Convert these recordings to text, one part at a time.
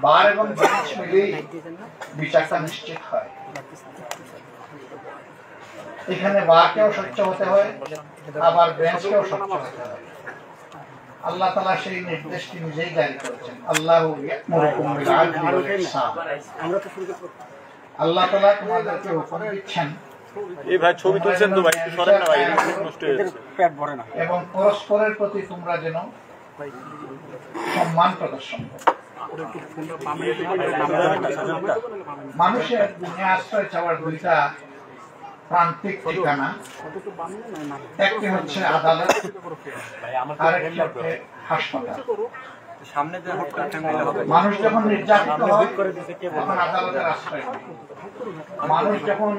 বার এবং বেঞ্চ মিলেই বিচারটা নিশ্চিত হয়। এখানে বারকেও স্বচ্ছ হতে হয়, আবার বেঞ্চকেও স্বচ্ছ হতে হয়। আল্লাহ তাআলা সেই নির্দেশটি নিজেই জারি করেছেন। আল্লাহু ইয়া'মুরুকুম বিল আদলি ওয়াল ইহসান। আল্লাহ তাআলা তোমাদেরকে হুকুম দিচ্ছেন এই ভাই ছবি তুলছেন তো ভাই, একটু সরেন না ভাই, নষ্ট হয়ে যাচ্ছে, পেট ভরে না, এবং পরস্পরের প্রতি তোমরা যেন সম্মান প্রদর্শন করো। মানুষের দুনিয়া আশ্রয় চাওয়ার দুইটা প্রান্তিক ঠিকানা, একটি হচ্ছে আদালত, আরেকটি হচ্ছে হাসপাতাল। মানুষ যখন নির্যাতিত হয় তখন আদালতের আশ্রয় নেয়। মানুষ যখন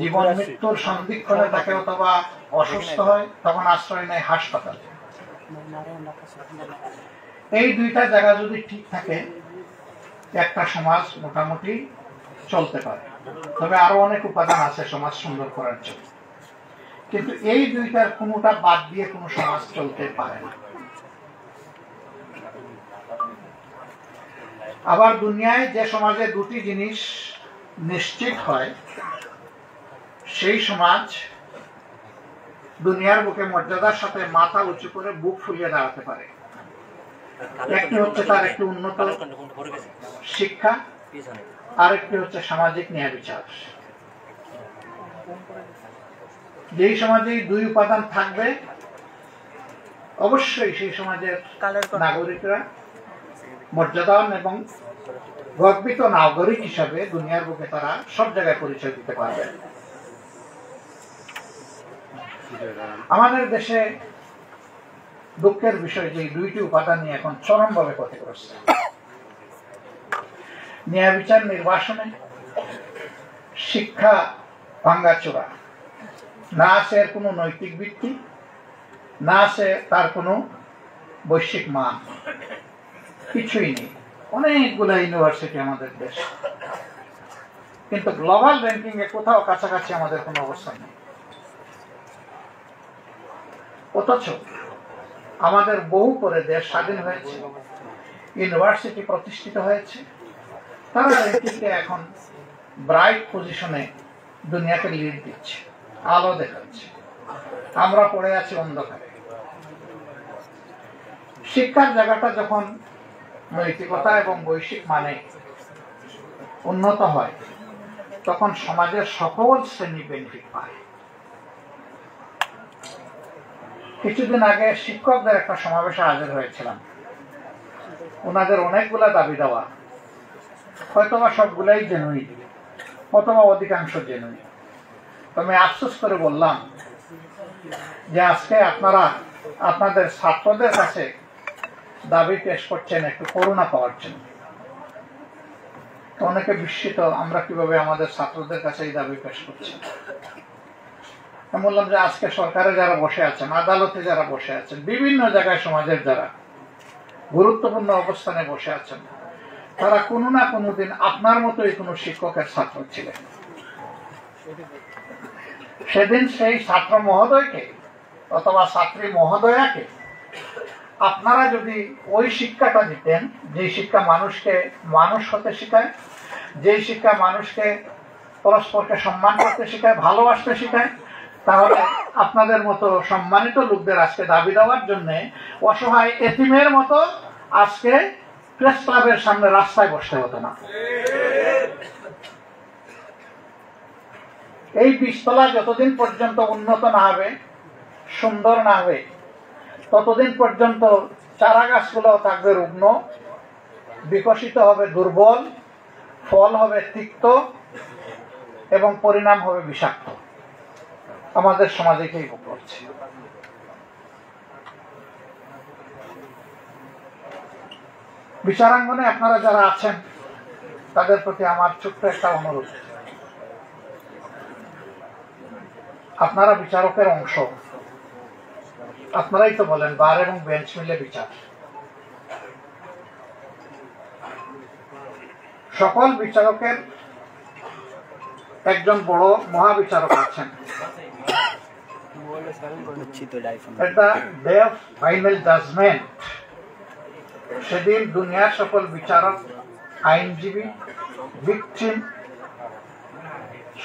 জীবন মৃত্যুর সন্ধিক্ষণে থাকে অথবা অসুস্থ হয় তখন আশ্রয় নেয় হাসপাতাল। এই দুইটা জায়গা যদি ঠিক থাকে একটা সমাজ মোটামুটি চলতে পারে। তবে আরো অনেক উপাদান আছে সমাজ সুন্দর করার জন্য, কিন্তু এই দুইটার কোনোটা বাদ দিয়ে কোনো সমাজ চলতে পারে না। আবার দুনিয়ায় যে সমাজে দুটি জিনিস নিশ্চিত হয় সেই সমাজ দুনিয়ার বুকে মর্যাদার সাথে মাথা উঁচু করে বুক ফুলিয়ে দাঁড়াতে পারে। একটি হচ্ছে তার একটি উন্নত শিক্ষা, আরেকটি হচ্ছে সামাজিক ন্যায় বিচার। যেই সমাজে দুই উপাদান থাকবে অবশ্যই সেই সমাজের নাগরিকরা মর্যাদাবান এবং গর্বিত নাগরিক হিসাবে দুনিয়ার বুকে তারা সব জায়গায় পরিচয় দিতে পারবে। আমাদের দেশে দুঃখের বিষয় যে দুইটি উপাদান নিয়ে এখন চরমভাবে ক্ষতিগ্রস্ত। ন্যায় বিচার নির্বাসনে শিক্ষা ভাঙ্গাচোরা, না আছে এর কোনো নৈতিক ভিত্তি, না আছে তার কোনো বৈশ্বিক মান, কিছুই নেই। অনেকগুলো ইউনিভার্সিটি আমাদের দেশ, কিন্তু গ্লোবাল র্যাঙ্কিং এ কোথাও কাছাকাছি আমাদের কোনো অবস্থান নেই। অথচ আমাদের বহু পরে দেশ স্বাধীন হয়েছে, ইউনিভার্সিটি প্রতিষ্ঠিত হয়েছে, তারা র্যাঙ্কিংকে এখন ব্রাইট পজিশনে দুনিয়াকে লিড দিচ্ছে, আলো দেখাচ্ছে। আমরা পড়ে আছি অন্ধকারে। শিক্ষার জায়গাটা যখন নৈতিকতা এবং বৈশ্বিক মানে উন্নত হয় তখন সমাজের সকল শ্রেণী বেনিফিট পায়। কিছুদিন আগে শিক্ষকদের একটা সমাবেশে হাজির হয়েছিলাম। ওনাদের অনেকগুলা দাবি দেওয়া, হয়তোবা সবগুলাই জেনুইন অথবা অধিকাংশ জেনুইন। তবে আফসোস করে বললাম যে আজকে আপনারা আপনাদের ছাত্রদের কাছে দাবি পেশ করছেন একটু করুণা পাওয়ার জন্য। অনেকে বিস্মিত আমরা কিভাবে আমাদের ছাত্রদের কাছে এই দাবি পেশ করছি। আমি বললাম যে আজকে সরকারে যারা বসে আছেন, আদালতে যারা বসে আছেন, বিভিন্ন জায়গায় সমাজের যারা গুরুত্বপূর্ণ অবস্থানে বসে আছেন, তারা কোনো না কোনো দিন আপনার মতোই কোনো শিক্ষকের ছাত্র ছিলেন। সেদিন সেই ছাত্র মহোদয়কে অথবা ছাত্রী মহোদয়াকে আপনারা যদি ওই শিক্ষাটা দিতেন, যে শিক্ষা মানুষকে মানুষ হতে শেখায়, যে শিক্ষা মানুষকে পরস্পরকে সম্মান করতে শেখায়, ভালোবাসতে শেখায়, তাহলে আপনাদের মতো সম্মানিত লোকদের আজকে দাবি দেওয়ার জন্য অসহায় এতিমের মতো আজকে প্রেস ক্লাবের সামনে রাস্তায় বসতে হতো না। এই বীজতলা যতদিন পর্যন্ত উন্নত না হবে, সুন্দর না হবে, ততদিন পর্যন্ত চারা গাছগুলো থাকবে রুগ্ন, বিকশিত হবে দুর্বল, ফল হবে তিক্ত এবং পরিণাম হবে বিষাক্ত। আমাদের সমাজে কি ঘটছে? বিচারাঙ্গনে আপনারা যারা আছেন তাদের প্রতি আমার ছোট্ট একটা অনুরোধ, আপনারা বিচারকের অংশ। আপনারাই তো বলেন বার এবং বেঞ্চ মিলে বিচার। সকল বিচারকের একজন বড় মহাবিচারক আছেন। এটা ডে অফ ফাইনাল জাজমেন্ট। সেদিন দুনিয়ার সকল বিচারক, আইনজীবী, ভিকটিম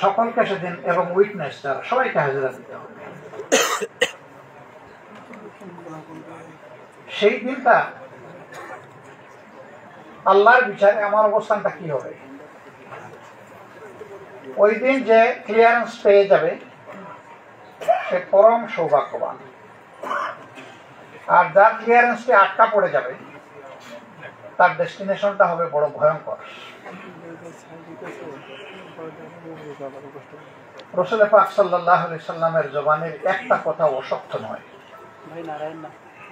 সকলকে সেদিন এবং উইটনেস যারা সবাইকে হাজিরা দিতে হবে। সেই দিনটা আল্লাহর বিচারে আমার অবস্থানটা কি হবে? ওই দিন যে ক্লিয়ারেন্স পেয়ে যাবে সে পরম সৌভাগ্যবান, আর যার ক্লিয়ারেন্সটি আটকা পড়ে যাবে তার ডেস্টিনেশনটা হবে বড় ভয়ঙ্কর। রাসূল পাক সাল্লাল্লাহু আলাইহি সাল্লামের জবানের একটা কথা অসত্য নয়।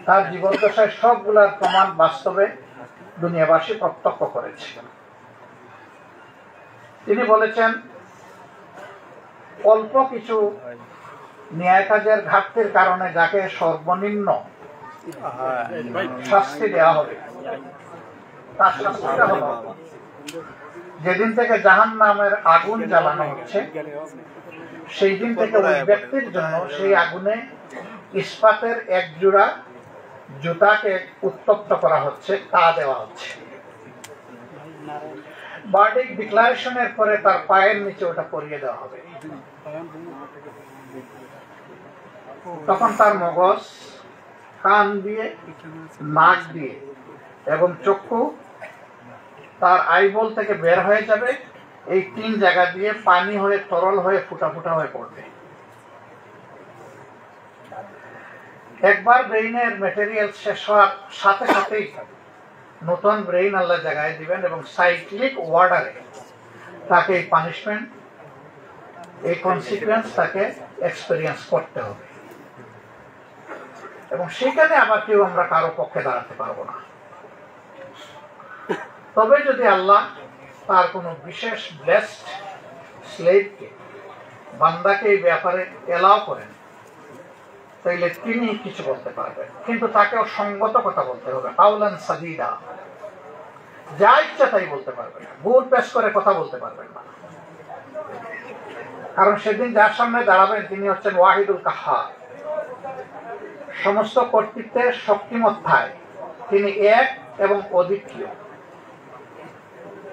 তার জীবদ্দশায় সবগুলার প্রমাণ বাস্তবে দুনিয়াবাসী প্রত্যক্ষ করেছে। তিনি বলেছেন, অল্প কিছু ন্যায় কাজের ঘাটতির কারণে যাকে সর্বনিম্ন শাস্তি দেওয়া হবে তার শাস্তিটা হলো যেদিন থেকে জাহান্নামের আগুন জ্বালানো হচ্ছে সেই দিন থেকে ওই ব্যক্তির জন্য সেই আগুনে ইস্পাতের এক জোড়া জুতাকে উত্তপ্ত করা হচ্ছে, তা দেওয়া হচ্ছে। ভার্ডিক্ট ডিক্লারেশনের পরে তার পায়ের নিচে ওটা পরিয়ে দেওয়া হবে। তখন তার মগজ, কান দিয়ে, নাক দিয়ে এবং চক্ষু তার আইবল থেকে বের হয়ে যাবে। এই তিন জায়গা দিয়ে পানি হয়ে তরল হয়ে ফুটা ফুটা হয়ে পড়বে। একবার ব্রেইনের ম্যাটেরিয়াল শেষ হওয়ার সাথে সাথেই নতুন ব্রেইন আল্লাহ জায়গায় দিবেন এবং সাইক্লিক ওয়ার্ডারে তাকে এই পানিশমেন্ট, এই কনসিকুয়েন্স তাকে এক্সপেরিয়েন্স করতে হবে। এবং সেখানে আবার কেউ আমরা কারো পক্ষে দাঁড়াতে পারবো না। তবে যদি আল্লাহ তার কোনো বিশেষ ব্লেসড স্লেভকে, বান্দাকে এই ব্যাপারে এলাও করেন, তাইলে তিনি কিছু বলতে পারবেন, কিন্তু তাকেও সঙ্গত কথা বলতে হবে। কাউলান সাদীদা, যা ইচ্ছা তাই বলতে পারবেন না, ভুল পেশ করে কথা বলতে পারবেন না। কারণ সেদিন যার সামনে দাঁড়াবেন তিনি হচ্ছেন ওয়াহিদুল কাহ্হার, সমস্ত কর্তৃত্বের শক্তিমত্তায় তিনি এক এবং অদ্বিতীয়।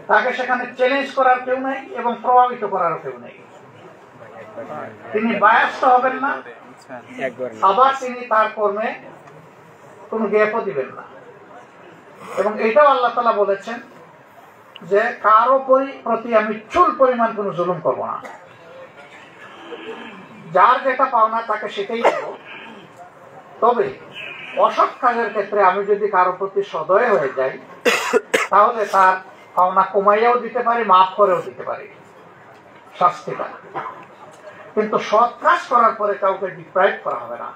তাকে সেখানে চ্যালেঞ্জ করার কেউ নেই এবং প্রভাবিত করারও কেউ নেই। তিনি বায়াস্ত হবেন না, আবার তিনি তার কর্মে কোনো গ্যাপও দিবেন না। এবং এটাও আল্লাহ তাআলা বলেছেন যে কারো প্রতি আমি চুল পরিমাণ কোনো জুলুম করব না। যার যেটা পাওনা তাকে সেটাই দেব। তবে অসৎ কাজের ক্ষেত্রে আমি যদি কারো প্রতি সদয় হয়ে যাই তাহলে তার পাওনা কমাইয়াও দিতে পারি, মাফ করেও দিতে পারি শাস্তিটা। কিন্তু সৎ কাজ করার পরে কাউকে ডিপ্রাইভ করা হবে না,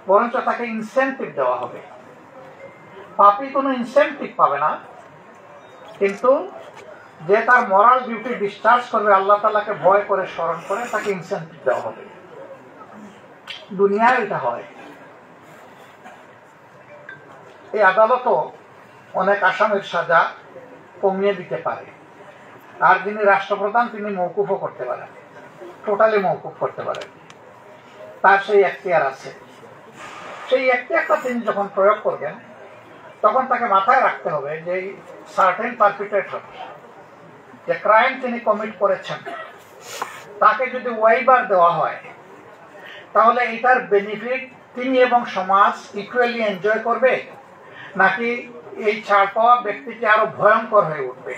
বরঞ্চ তাকে ইনসেন্টিভ দেওয়া হবে। পাপী কোনো ইনসেন্টিভ পাবে না, কিন্তু যে তার মরাল ডিউটি ডিসচার্জ করবে, আল্লাহ তাআলাকে ভয় করে স্মরণ করে, তাকে ইনসেন্টিভ দেওয়া হবে। দুনিয়ায় এটা হয়। এই আদালতও অনেক আসামির সাজা কমিয়ে দিতে পারে, আর যিনি রাষ্ট্রপ্রধান তিনি মওকুফও করতে পারেন, টোটালি মওকুফ করতে পারেন। তার সেই এখতিয়ার আছে। সেই এখতিয়ারটা তিনি যখন প্রয়োগ করবেন তখন তাকে মাথায় রাখতে হবে যে সার্টেন পারপিট্রেটর যে ক্রাইম তিনি কমিট করেছেন তাকে যদি ওয়াইবার দেওয়া হয় তাহলে এটার বেনিফিট তিনি এবং সমাজ ইকুয়ালি এনজয় করবে, নাকি এই ছাড় পাওয়া ব্যক্তিটি আরো ভয়ঙ্কর হয়ে উঠবে।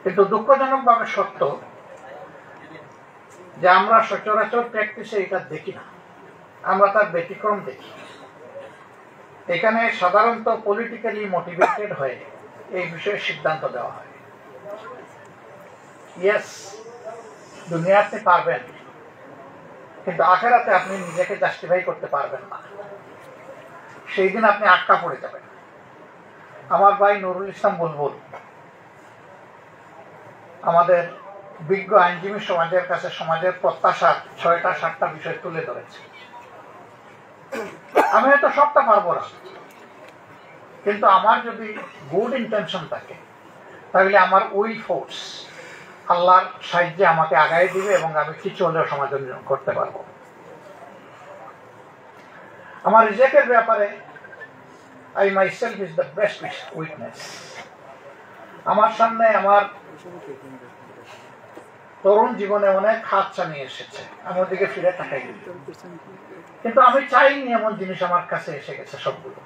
কিন্তু দুঃখজনক ভাবে সত্য যে আমরা সচরাচর প্র্যাকটিসে এটা দেখি না, আমরা তার ব্যতিক্রম দেখি। এখানে সাধারণত পলিটিক্যালি মোটিভেটেড হয়ে এই বিষয়ে সিদ্ধান্ত দেওয়া হয়। ইয়েস, দুনিয়াতে পারবেন, কিন্তু আখেরাতে আপনি নিজেকে জাস্টিফাই করতে পারবেন না। সেই দিন আপনি আটকা পড়ে যাবেন। আমার ভাই নুরুল ইসলাম বুলবুল আমাদের বিজ্ঞ আইনজীবী সমাজের কাছে সমাজের প্রত্যাশার 6টা-7টা বিষয় তুলে ধরেছে। আমি হয়তো সবটা পারবো না, কিন্তু আমার যদি গুড ইন্টেনশন থাকে তাহলে আমার উইল ফোর্স আল্লাহর সাহায্যে আমাকে আগায় দিবে এবং আমি কিছু হলেও সমাধান করতে পারবো। আমার রিজেক্টের ব্যাপারে I myself is the best witness. আমার সামনে আমার তরুণ জীবনে অনেক হাতছা নিয়ে এসেছে, আমি ওদিকে ফিরে তাকাই, কিন্তু আমি চাইনি এমন জিনিস আমার কাছে এসে গেছে সবগুলো।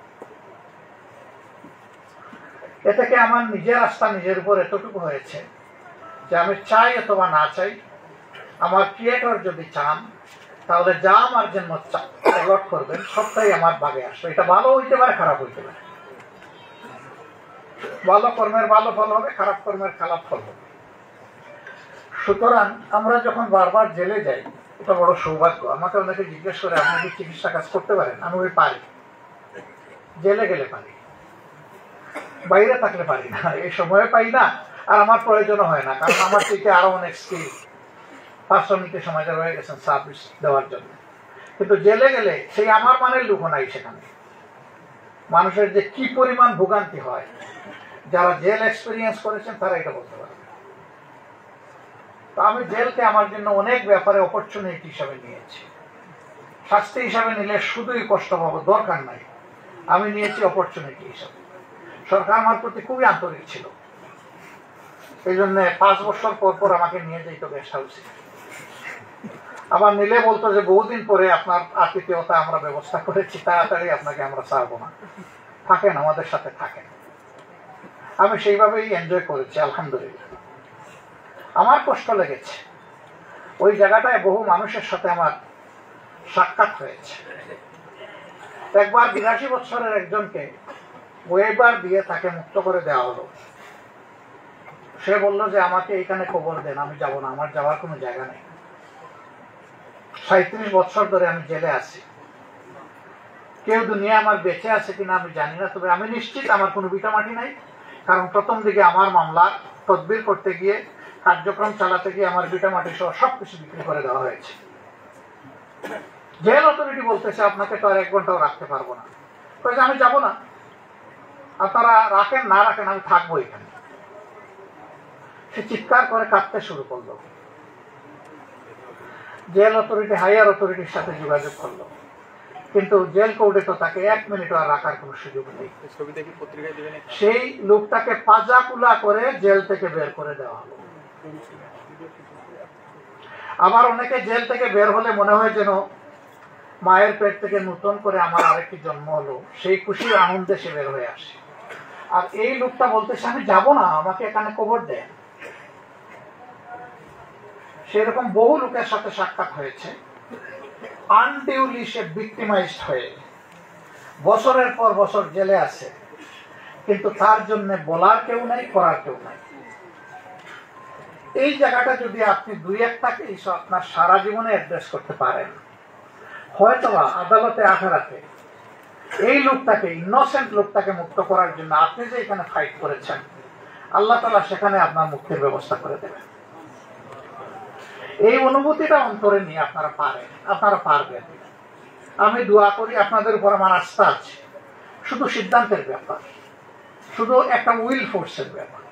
এ থেকে আমার নিজের আস্থা নিজের উপর এতটুকু হয়েছে যে আমি চাই অথবা না চাই, আমার ক্রিয়েটর যদি চান তাহলে যা আমার জন্য অলট করবেন সবটাই আমার ভাগে আসবে। এটা ভালো হইতে পারে, খারাপ হইতে পারে। ভালো কর্মের ভালো ফল হবে, খারাপ কর্মের খারাপ ফল হবে। সুতরাং আমরা যখন বারবার জেলে যাই, এটা বড় সৌভাগ্য। আমাকে অনেকে জিজ্ঞেস করে আপনি কি চিকিৎসা কাজ করতে পারেন? আমি ওই পারি, জেলে গেলে পারি, বাইরে থাকলে পারি না। এই সময়ে পাই না, আর আমার প্রয়োজনও হয় না, কারণ আমার থেকে আরো অনেক স্কিল পার্সোনালিটি সমাজে রয়ে গেছেন সার্ভিস দেওয়ার জন্য। কিন্তু জেলে গেলে সেই আমার মানের লোক নাই সেখানে। মানুষের যে কি পরিমাণ ভোগান্তি হয়, যারা জেল এক্সপিরিয়েন্স করেছেন তারা এটা বলতে পারে। তো আমি জেলকে আমার জন্য অনেক ব্যাপারে অপরচুনিটি হিসাবে নিয়েছি। শাস্তি হিসাবে নিলে শুধুই কষ্ট পাবো, দরকার নাই। আমি নিয়েছি অপরচুনিটি হিসাবে। সরকার আমার প্রতি খুবই আন্তরিক ছিল, এই জন্য 5 বছর পর পর আমাকে নিয়ে যেত গেস্ট হাউসে। আবার নিলে বলতো যে বহুদিন পরে আপনার আতিথেয়তা আমরা ব্যবস্থা করেছি, তাড়াতাড়ি আপনাকে আমরা ছাড়বো না, থাকেন আমাদের সাথে থাকেন। আমি সেইভাবেই এনজয় করেছি, আলহামদুলিল্লাহ। আমার কষ্ট লেগেছে, ওই জায়গাটায় বহু মানুষের সাথে আমার সাক্ষাৎ হয়েছে। একবার 82 বছরের একজনকে ওয়েবার দিয়ে তাকে মুক্ত করে দেওয়া হলো। সে বলল যে আমাকে এখানে কবর দেন, আমি যাব না, আমার যাওয়ার কোনো জায়গা নেই। 37 বছর ধরে আমি জেলে আছি। কেউ দুনিয়া আমার বেঁচে আছে কিনা আমি জানি না, তবে আমি নিশ্চিত আমার কোনো ভিটামাটি নাই। কারণ প্রথম দিকে আমার মামলা তদবির করতে গিয়ে, কার্যক্রম চালাতে গিয়ে আমার ভিটামাটি সহ সবকিছু বিক্রি করে দেওয়া হয়েছে। জেল অথরিটি বলতেছে আপনাকে তো আর 1 ঘন্টাও রাখতে পারবো না। আমি যাব না, আপনারা রাখেন না রাখেন, আমি থাকবো এখানে। সে চিৎকার করে কাঁদতে শুরু করলো। জেল অথরিটি হাইয়ার অথরিটির সাথে যোগাযোগ করলো, কিন্তু জেল কোর্টে তো তাকে 1 মিনিট আর রাখার কোনো সুযোগ নেই। সেই লোকটাকে পাজাকুলা করে জেল থেকে বের করে দেওয়া হলো। আবার অনেকে জেল থেকে বের হলে মনে হয় যেন মায়ের পেট থেকে নতুন করে আমার আরেকটি জন্ম হলো, সেই খুশির আনন্দে সে বের হয়ে আসে। আর এই লোকটা বলতেছে আমি যাব না, আমাকে এখানে কবর দেন। সেরকম বহু লোকের সাথে সাক্ষাৎ হয়েছে, আনডিউলি সে ভিক্টিমাইজড হয়ে বছরের পর বছর জেলে আছে, কিন্তু তার জন্য বলার কেউ নাই, করার কেউ নাই। এই জায়গাটা যদি আপনি 2-1টাকে আপনার সারা জীবনে অ্যাড্রেস করতে পারেন, হয়তোবা আদালতে আখেরাতে এই লোকটাকে, ইনোসেন্ট লোকটাকে মুক্ত করার জন্য আপনি যে এখানে ফাইট করেছেন, আল্লাহ তাআলা সেখানে আপনার মুক্তির ব্যবস্থা করে দেবেন। এই অনুভূতিটা অন্তরে নিয়ে আপনারা পারবেন। আমি দোয়া করি, আপনাদের উপর আমার আস্থা আছে। শুধু সিদ্ধান্তের ব্যাপার, শুধু একটা উইল ফোর্সের ব্যাপার।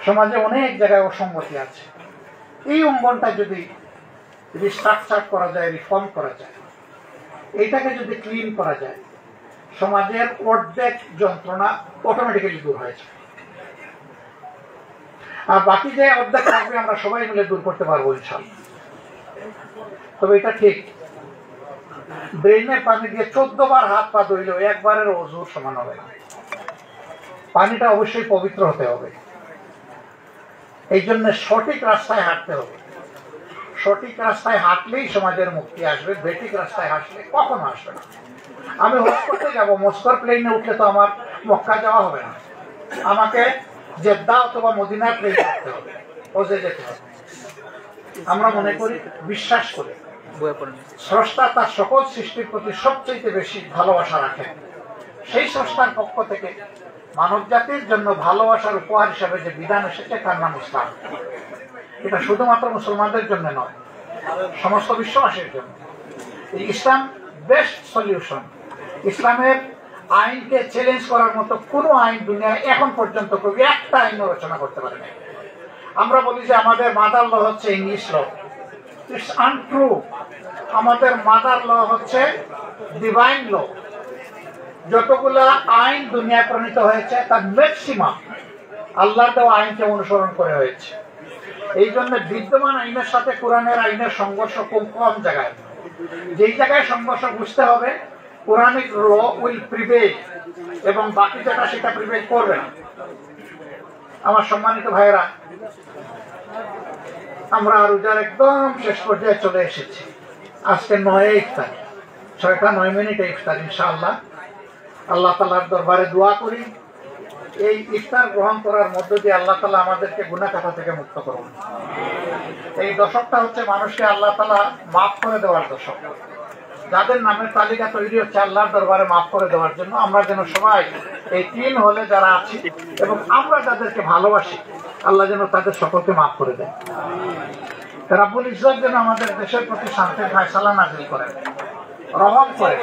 সমাজে অনেক জায়গায় অসঙ্গতি আছে। এই অঙ্গনটা যদি রিস্ট্রাকচার করা যায়, রিফর্ম করা যায়, এইটাকে যদি ক্লিন করা যায়, সমাজের অর্ধেক যন্ত্রণা অটোমেটিক্যালি দূর হয়ে যায়। আর বাকি যে অর্ধেক থাকবে আমরা সবাই মিলে দূর করতে পারবো ইনশাআল্লাহ। তবে এটা ঠিক, ব্রেইনের পানি দিয়ে 14 বার হাত পা ধুইলেও একবারের ওযুর সমান হবে না। পানিটা অবশ্যই পবিত্র হতে হবে। এই জন্য সঠিক রাস্তায় হাঁটতে হবে। সঠিক রাস্তায় হাঁটলেই সমাজের মুক্তি আসবে, বেঠিক রাস্তায় হাঁটলে কখনো আসবে না। আমি হজ করতে যাবো, মস্কোর প্লেনে উঠলে তো আমার মক্কা যাওয়া হবে না, আমাকে জেদ্দা অথবা মদিনার প্লেন করতে হবে, হজে যেতে হবে। আমরা মনে করি, বিশ্বাস করি, স্রষ্টা তার সকল সৃষ্টির প্রতি সবচেয়ে বেশি ভালোবাসা রাখেন। সেই স্রষ্টার পক্ষ থেকে মানব জাতির জন্য ভালোবাসার উপহার হিসাবে যে বিধান এসেছে তার নাম ইসলাম। এটা শুধুমাত্র মুসলমানদের জন্য নয়, সমস্ত বিশ্ববাসীর জন্য। এই ইসলাম বেস্ট সলিউশন। ইসলামের আইনকে চ্যালেঞ্জ করার মতো কোনো আইন দুনিয়ায় এখন পর্যন্ত কবি একটা আইন রচনা করতে পারে না। আমরা বলি যে আমাদের মাদার ল হচ্ছে ইংলিশ ল, ইটস আনট্রু। আমাদের মাদার ল হচ্ছে ডিভাইন ল। যতগুলা আইন দুনিয়ায় প্রণীত হয়েছে তার ম্যাক্সিমাম আল্লাহর দেওয়া আইনকে অনুসরণ করে হয়েছে। এই জন্য বিদ্যমান আইনের সাথে কোরআনের আইনের সংঘর্ষ খুব কম জায়গায়। যেই জায়গায় সংঘর্ষ বুঝতে হবে কোরআনিক ল উইল প্রিভেইল, এবং বাকি যেটা সেটা প্রিভেইল করবে না। আমার সম্মানিত ভাইয়েরা, আমরা রোজার একদম শেষ পর্যায়ে চলে এসেছি। আজকে 9 ইফতার, 6:09 ইফতার। ইনশাআল্লাহ আল্লাহ তাআলার দরবারে দোয়া করি এই ইফতার গ্রহণ করার মধ্য দিয়ে আল্লাহ তাআলা আমাদেরকে গুনাহ খাতা থেকে মুক্ত করুন। এই দশকটা হচ্ছে মানুষকে আল্লাহ তাআলা মাফ করে দেওয়ার দশক। যাদের নামের তালিকা তৈরি হচ্ছে আল্লাহর দরবারে মাফ করে দেওয়ার জন্য, আমরা যেন সবাই এই 3 হলে যারা আছি এবং আমরা যাদেরকে ভালোবাসি আল্লাহ যেন তাদের সকলকে মাফ করে দেয়। রাব্বুল ইজ্জত যেন আমাদের দেশের প্রতি শান্তির ফায়সালা নাযিল করেন, রহম করে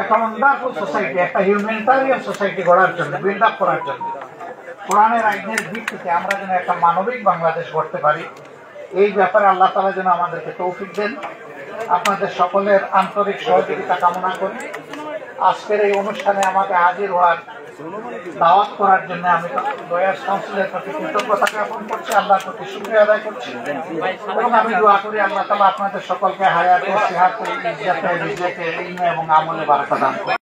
একটা ওয়ান্ডারফুল সোসাইটি, একটা হিউম্যানিটারিয়ান সোসাইটি গড়ার জন্য, বিল্ড আপ করার জন্য কোরআনের আইনের ভিত্তিতে আমরা যেন একটা মানবিক বাংলাদেশ গড়তে পারি। এই ব্যাপারে আল্লাহ তাআলা যেন আমাদেরকে তৌফিক দেন। আপনাদের সকলের আন্তরিক সহযোগিতা কামনা করি। আজকের এই অনুষ্ঠানে আমাকে হাজির হওয়ার দাওয়াত করার জন্য আমি লয়ার্স কাউন্সিলের প্রতি কৃতজ্ঞতা জ্ঞাপন করছি, আল্লাহর প্রতি শুকরিয়া আদায় করছি এবং আমি দোয়া করি আল্লাহ তাআলা আপনাদের সকলকে হায়াতে, সিহাতে, ইজ্জতে, রিজকে, ইলমে এবং আমলে বারাকা দান করুন।